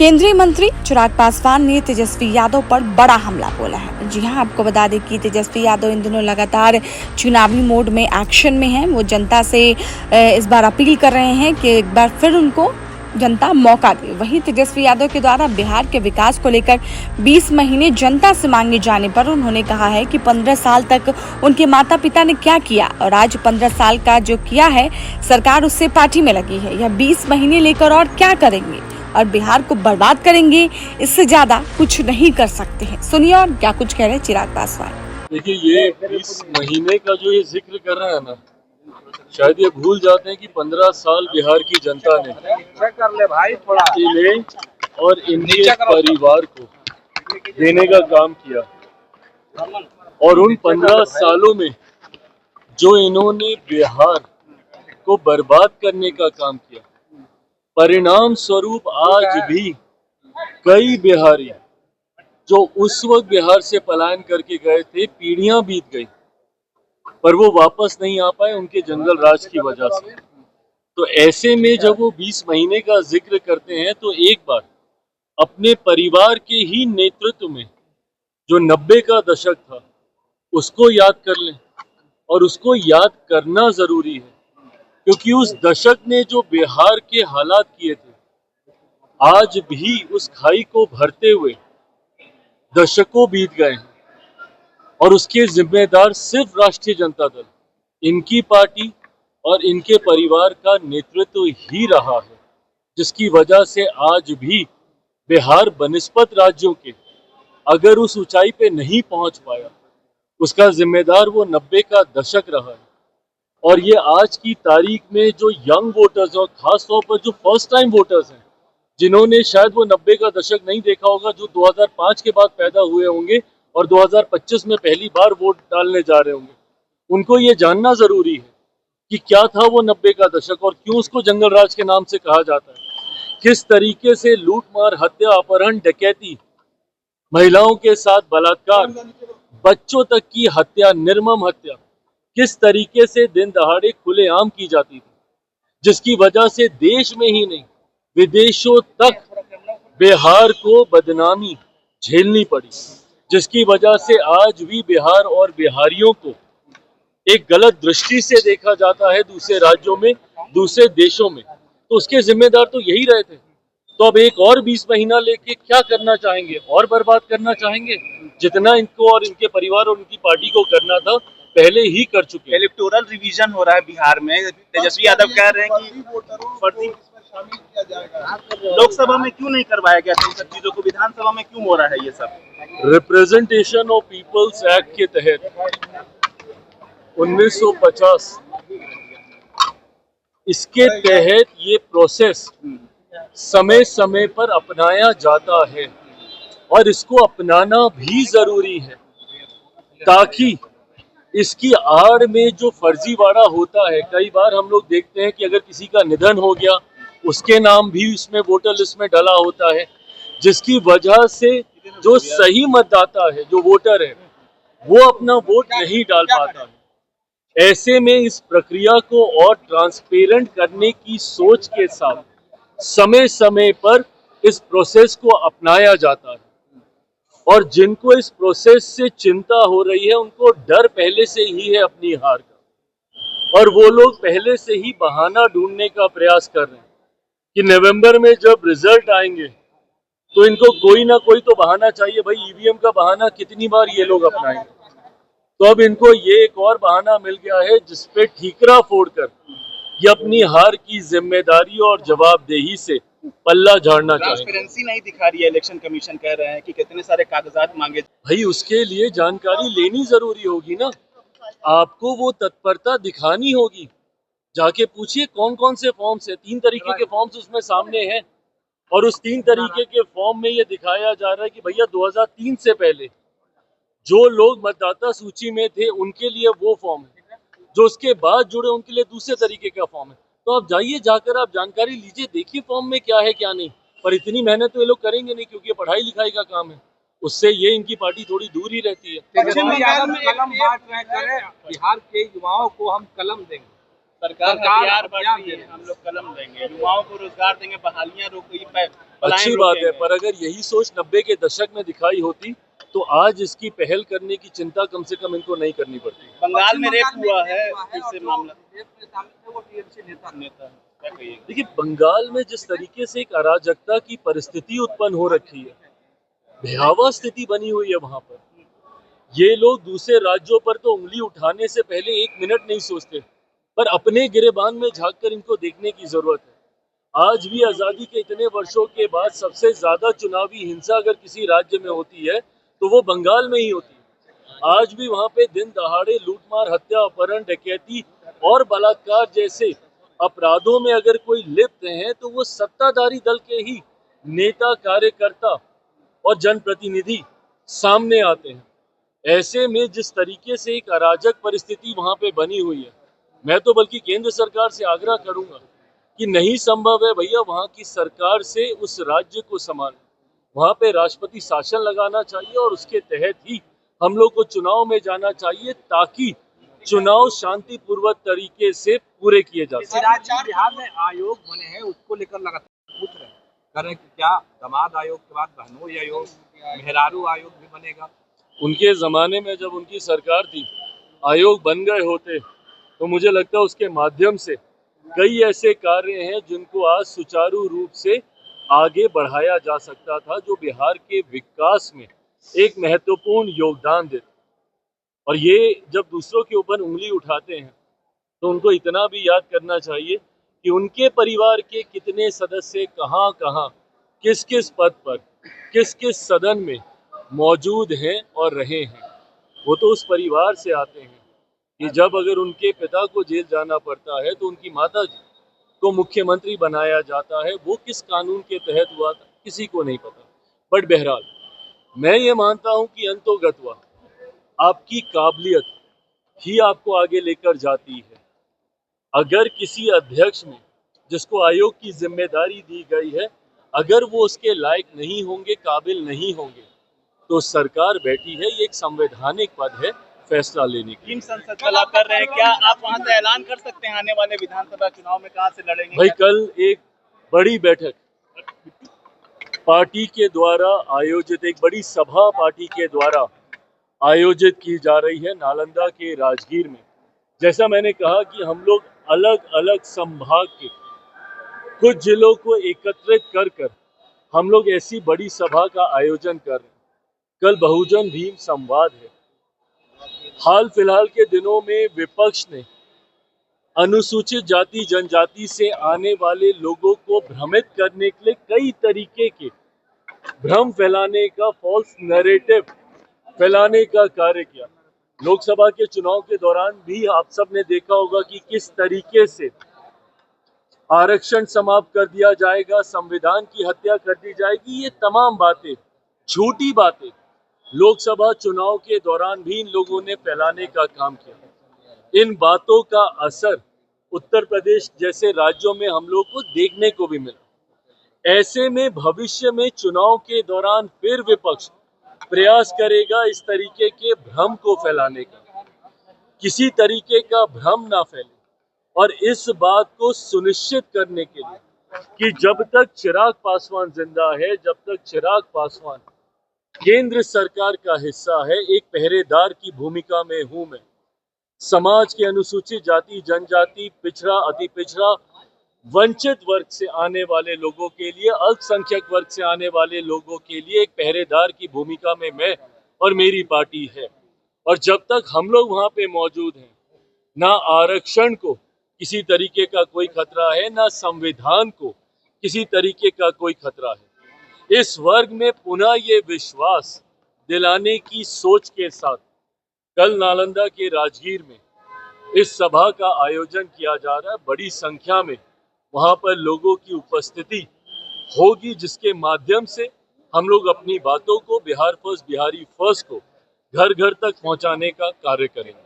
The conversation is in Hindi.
केंद्रीय मंत्री चिराग पासवान ने तेजस्वी यादव पर बड़ा हमला बोला है। जी हां, आपको बता दें कि तेजस्वी यादव इन दिनों लगातार चुनावी मोड में एक्शन में हैं। वो जनता से इस बार अपील कर रहे हैं कि एक बार फिर उनको जनता मौका दे। वहीं तेजस्वी यादव के द्वारा बिहार के विकास को लेकर 20 महीने जनता से मांगे जाने पर उन्होंने कहा है कि 15 साल तक उनके माता पिता ने क्या किया और आज 15 साल का जो किया है सरकार उससे पार्टी में लगी है। यह 20 महीने लेकर और क्या करेंगे और बिहार को बर्बाद करेंगे, इससे ज्यादा कुछ नहीं कर सकते हैं। सुनिए और क्या कुछ कह रहे हैं चिराग पासवान। देखिए, ये 20 महीने का जो ये जिक्र कर रहा है ना, शायद ये भूल जाते हैं कि 15 साल बिहार की जनता ने इन्हें और इनके परिवार को देने का काम किया और उन 15 सालों में जो इन्होंने बिहार को बर्बाद करने का काम किया, परिणाम स्वरूप आज भी कई बिहारी जो उस वक्त बिहार से पलायन करके गए थे, पीढ़ियां बीत गई पर वो वापस नहीं आ पाए उनके जंगल राज की वजह से। तो ऐसे में जब वो 20 महीने का जिक्र करते हैं तो एक बार अपने परिवार के ही नेतृत्व में जो 90 का दशक था उसको याद कर लें। और उसको याद करना जरूरी है क्योंकि उस दशक ने जो बिहार के हालात किए थे, आज भी उस खाई को भरते हुए दशकों बीत गए हैं और उसके जिम्मेदार सिर्फ राष्ट्रीय जनता दल, इनकी पार्टी और इनके परिवार का नेतृत्व ही रहा है, जिसकी वजह से आज भी बिहार बनिस्पत राज्यों के अगर उस ऊंचाई पे नहीं पहुंच पाया, उसका जिम्मेदार वो 90 का दशक रहा है। और ये आज की तारीख में जो यंग वोटर्स और खास तौर पर जो फर्स्ट टाइम वोटर्स हैं, जिन्होंने शायद वो 90 का दशक नहीं देखा होगा, जो 2005 के बाद पैदा हुए होंगे और 2025 में पहली बार वोट डालने जा रहे होंगे, उनको ये जानना जरूरी है कि क्या था वो 90 का दशक और क्यों उसको जंगल राज के नाम से कहा जाता है। किस तरीके से लूट मार, हत्या, अपहरण, डकैती, महिलाओं के साथ बलात्कार, बच्चों तक की हत्या, निर्मम हत्या किस तरीके से दिन दहाड़े खुलेआम की जाती थी, जिसकी वजह से देश में ही नहीं विदेशों तक बिहार को बदनामी झेलनी पड़ी, जिसकी वजह से आज भी बिहार और बिहारियों को एक गलत दृष्टि से देखा जाता है दूसरे राज्यों में, दूसरे देशों में। तो उसके जिम्मेदार तो यही रहे थे। तो अब एक और 20 महीना लेके क्या करना चाहेंगे? और बर्बाद करना चाहेंगे? जितना इनको और इनके परिवार और उनकी पार्टी को करना था पहले ही कर चुके हैं। इलेक्टोरल रिवीजन हो रहा है बिहार में। तेजस्वी यादव कह रहे हैं कि लोकसभा में क्यों नहीं करवाया गया था इन सब चीजों को, विधानसभा में क्यों हो रहा है ये सब? रिप्रेजेंटेशन ऑफ पीपल्स एक्ट के तहत 1950 इसके तहत ये प्रोसेस समय समय पर अपनाया जाता है और इसको अपनाना भी जरूरी है, ताकि इसकी आड़ में जो फर्जीवाड़ा होता है, कई बार हम लोग देखते हैं कि अगर किसी का निधन हो गया उसके नाम भी इसमें वोटर लिस्ट में डला होता है, जिसकी वजह से जो सही मतदाता है, जो वोटर है, वो अपना वोट नहीं डाल पाता है। ऐसे में इस प्रक्रिया को और ट्रांसपेरेंट करने की सोच के साथ समय समय पर इस प्रोसेस को अपनाया जाता है और जिनको इस प्रोसेस से चिंता हो रही है उनको डर पहले से ही है अपनी हार का, और वो लोग पहले से ही बहाना ढूंढने का प्रयास कर रहे हैं कि नवंबर में जब रिजल्ट आएंगे तो इनको कोई ना कोई तो बहाना चाहिए। भाई, ईवीएम का बहाना कितनी बार ये लोग अपनाएंगे? तो अब इनको ये एक और बहाना मिल गया है जिसपे ठीकरा फोड़कर ये अपनी हार की जिम्मेदारी और जवाबदेही से पल्ला झाड़ना चाहिए। ट्रांसपेरेंसी नहीं दिखा रही है इलेक्शन कमीशन, कह रहे हैं कि कितने सारे कागजात मांगे। भाई, उसके लिए जानकारी लेनी जरूरी होगी ना, आपको वो तत्परता दिखानी होगी। जाके पूछिए कौन कौन से फॉर्म्स है, 3 तरीके के फॉर्म्स उसमें सामने हैं और उस 3 तरीके के फॉर्म में ये दिखाया जा रहा है कि भैया 2003 से पहले जो लोग मतदाता सूची में थे उनके लिए वो फॉर्म है, जो उसके बाद जुड़े उनके लिए दूसरे तरीके का फॉर्म है। तो आप जाइए, जाकर आप जानकारी लीजिए, देखिए फॉर्म में क्या है क्या नहीं। पर इतनी मेहनत तो ये लोग करेंगे नहीं क्योंकि पढ़ाई लिखाई का काम है, उससे ये इनकी पार्टी थोड़ी दूर ही रहती है। कलम बांट रहे हैं, बिहार के युवाओं को हम कलम देंगे, सरकार हथियार बांट रही है, हम लोग कलम देंगे, युवाओं को रोजगार देंगे, बहालियां रोकेंगे, अच्छी बात है, पर अगर यही सोच 90 के दशक में दिखाई होती तो आज इसकी पहल करने की चिंता कम से कम इनको नहीं करनी पड़ती। बंगाल में रेप हुआ है, फिर से मामला नेता क्या कहिए? देखिए, बंगाल में जिस तरीके से एक अराजकता की परिस्थिति उत्पन्न हो रखी है, भयावह स्थिति बनी हुई है वहां पर। ये लोग दूसरे राज्यों पर तो उंगली उठाने से पहले एक मिनट नहीं सोचते, पर अपने गिरेबान में झांककर इनको देखने की जरूरत है। आज भी आजादी के इतने वर्षों के बाद सबसे ज्यादा चुनावी हिंसा अगर किसी राज्य में होती है तो वो बंगाल में ही होती है। आज भी वहां पे दिन दहाड़े लूटमार, हत्या, अपहरण, डकैती और बलात्कार जैसे अपराधों में अगर कोई लिप्त है तो वो सत्ताधारी दल के ही नेता, कार्यकर्ता और जनप्रतिनिधि सामने आते हैं। ऐसे में जिस तरीके से एक अराजक परिस्थिति वहां पे बनी हुई है, मैं तो बल्कि केंद्र सरकार से आग्रह करूंगा कि नहीं संभव है भैया वहां की सरकार से उस राज्य को संभालना, वहां पे राष्ट्रपति शासन लगाना चाहिए और उसके तहत ही हम लोग को चुनाव में जाना चाहिए ताकि चुनाव शांतिपूर्वक तरीके से पूरे किए जा सके। बिहार में आयोग बने हैं, उसको लेकर लगातार पूछ रहे हैं, करें कि क्या दामाद आयोग के बाद बहनोई आयोग, मेहरारू आयोग भी बनेगा? उनके जमाने में जब उनकी सरकार थी, आयोग बन गए होते तो मुझे लगता है उसके माध्यम से कई ऐसे कार्य हैं जिनको आज सुचारू रूप से आगे बढ़ाया जा सकता था, जो बिहार के विकास में एक महत्वपूर्ण योगदान देते। और ये जब दूसरों के ऊपर उंगली उठाते हैं तो उनको इतना भी याद करना चाहिए कि उनके परिवार के कितने सदस्य कहाँ कहाँ, किस किस पद पर, किस किस सदन में मौजूद हैं और रहे हैं। वो तो उस परिवार से आते हैं कि जब अगर उनके पिता को जेल जाना पड़ता है तो उनकी माता जी को मुख्यमंत्री बनाया जाता है। वो किस कानून के तहत हुआ था किसी को नहीं पता। बट बहरहाल मैं ये मानता हूं कि अंतोगत्वा आपकी काबिलियत ही आपको आगे लेकर जाती है। अगर किसी अध्यक्ष में जिसको आयोग की जिम्मेदारी दी गई है, अगर वो उसके लायक नहीं होंगे, काबिल नहीं होंगे, तो सरकार बैठी है, ये एक संवैधानिक पद है फैसला लेने की। टीम संसद चला कर रहे हैं, क्या आप वहां से ऐलान कर सकते हैं आने वाले विधानसभा चुनाव में कहां से लड़ेंगे? भाई, कल एक बड़ी बैठक पार्टी के द्वारा आयोजित, एक बड़ी सभा पार्टी के द्वारा आयोजित की जा रही है नालंदा के राजगीर में। जैसा मैंने कहा कि हम लोग अलग अलग संभाग के कुछ जिलों को एकत्रित कर कर हम लोग ऐसी बड़ी सभा का आयोजन कर रहे हैं। कल बहुजन भीम संवाद है। हाल फिलहाल के दिनों में विपक्ष ने अनुसूचित जाति जनजाति से आने वाले लोगों को भ्रमित करने के लिए कई तरीके के भ्रम फैलाने का, फॉल्स नैरेटिव फैलाने का कार्य किया। लोकसभा के चुनाव के दौरान भी आप सब ने देखा होगा कि किस तरीके से आरक्षण समाप्त कर दिया जाएगा, संविधान की हत्या कर दी जाएगी। ये तमाम बातें, झूठी बातें लोकसभा चुनाव के दौरान भी इन लोगों ने फैलाने का काम किया। इन बातों का असर उत्तर प्रदेश जैसे राज्यों में हम लोग को देखने को भी मिला। ऐसे में भविष्य में चुनाव के दौरान फिर विपक्ष प्रयास करेगा इस तरीके के भ्रम को फैलाने का। किसी तरीके का भ्रम ना फैले और इस बात को सुनिश्चित करने के लिए कि जब तक चिराग पासवान जिंदा है, जब तक चिराग पासवान केंद्र सरकार का हिस्सा है, एक पहरेदार की भूमिका में हूं मैं। समाज के अनुसूचित जाति जनजाति, पिछड़ा, अति पिछड़ा, वंचित वर्ग से आने वाले लोगों के लिए, अल्पसंख्यक वर्ग से आने वाले लोगों के लिए एक पहरेदार की भूमिका में मैं और मेरी पार्टी है। और जब तक हम लोग वहां पे मौजूद हैं, ना आरक्षण को किसी तरीके का कोई खतरा है, ना संविधान को किसी तरीके का कोई खतरा है। इस वर्ग में पुनः ये विश्वास दिलाने की सोच के साथ कल नालंदा के राजगीर में इस सभा का आयोजन किया जा रहा है। बड़ी संख्या में वहां पर लोगों की उपस्थिति होगी, जिसके माध्यम से हम लोग अपनी बातों को, बिहार फर्स्ट, बिहारी फर्स्ट को घर घर तक पहुंचाने का कार्य करेंगे।